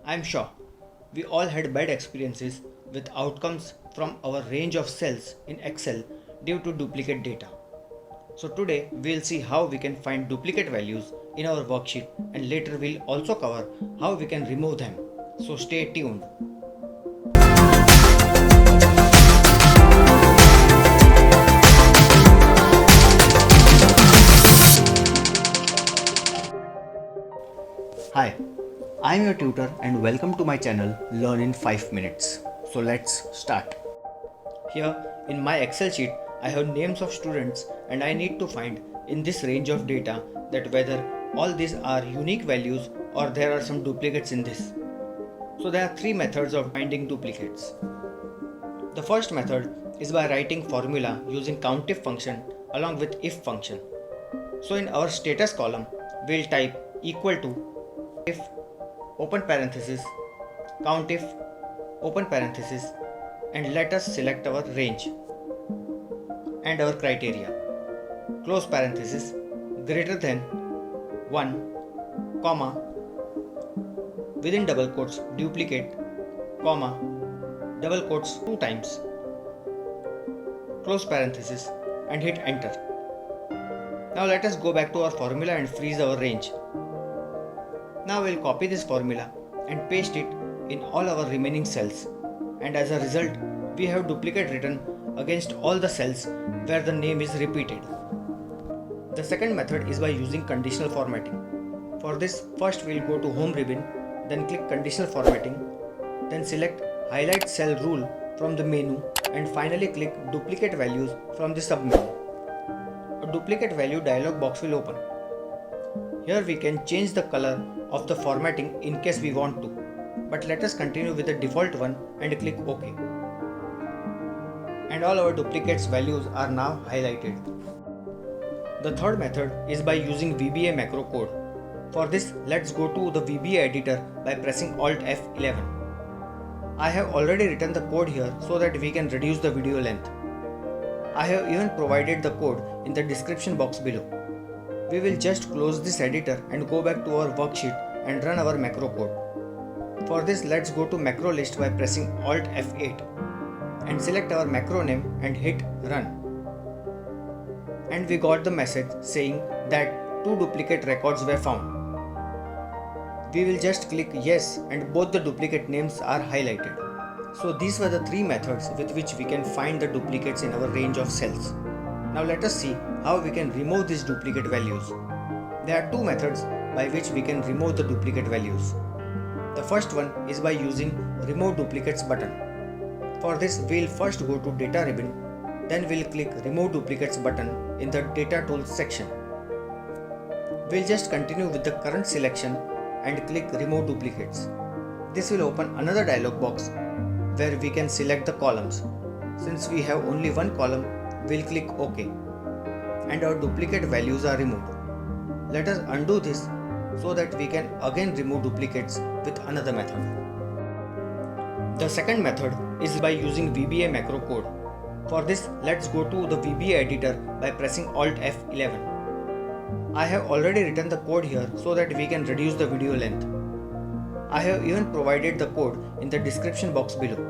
I'm sure we all had bad experiences with outcomes from our range of cells in Excel due to duplicate data. So today we'll see how we can find duplicate values in our worksheet, and later we'll also cover how we can remove them. So stay tuned. Hi, I'm your tutor and welcome to my channel Learn in 5 minutes. So let's start. Here in my Excel sheet I have names of students and I need to find in this range of data that whether all these are unique values or there are some duplicates in this. So there are three methods of finding duplicates. The first method is by writing formula using COUNTIF function along with if function. So in our status column we'll type equal to if open parenthesis COUNTIF open parenthesis and let us select our range and our criteria close parenthesis greater than 1 comma within double quotes duplicate comma double quotes 2 times close parenthesis and hit enter. Now let us go back to our formula and freeze our range. Now we'll copy this formula and paste it in all our remaining cells, and as a result we have duplicate written against all the cells where the name is repeated. The second method is by using conditional formatting. For this, first we'll go to home ribbon, then click conditional formatting, then select highlight cell rule from the menu and finally click duplicate values from the submenu. A duplicate value dialog box will open. Here we can change the color of the formatting in case we want to, but let us continue with the default one and click OK. And all our duplicates values are now highlighted. The third method is by using VBA macro code. For this, let's go to the VBA editor by pressing Alt F11. I have already written the code here so that we can reduce the video length. I have even provided the code in the description box below. We will just close this editor and go back to our worksheet and run our macro code. For this, let's go to macro list by pressing Alt F8 and select our macro name and hit run. And we got the message saying that 2 duplicate records were found. We will just click yes and both the duplicate names are highlighted. So these were the 3 methods with which we can find the duplicates in our range of cells. Now let us see how we can remove these duplicate values. There are 2 methods by which we can remove the duplicate values. The first one is by using remove duplicates button. For this, we'll first go to data ribbon, then we'll click remove duplicates button in the data tools section. We'll just continue with the current selection and click remove duplicates. This will open another dialog box where we can select the columns. Since we have only one column, we'll click OK and our duplicate values are removed. Let us undo this so that we can again remove duplicates with another method. The second method is by using VBA macro code. For this, let's go to the VBA editor by pressing Alt F11. I have already written the code here so that we can reduce the video length. I have even provided the code in the description box below.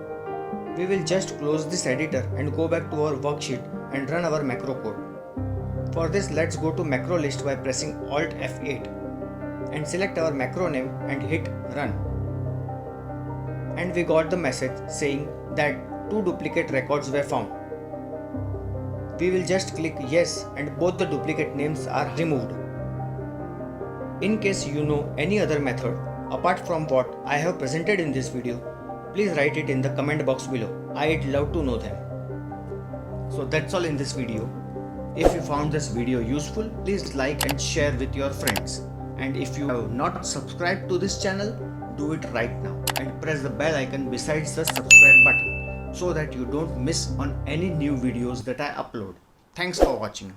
We will just close this editor and go back to our worksheet and run our macro code. For this, let's go to macro list by pressing Alt F8 and select our macro name and hit run. And we got the message saying that 2 duplicate records were found. We will just click yes and both the duplicate names are removed. In case you know any other method apart from what I have presented in this video, please write it in the comment box below. I'd love to know them. So that's all in this video. If you found this video useful, please like and share with your friends. And if you have not subscribed to this channel, do it right now and press the bell icon besides the subscribe button so that you don't miss on any new videos that I upload. Thanks for watching.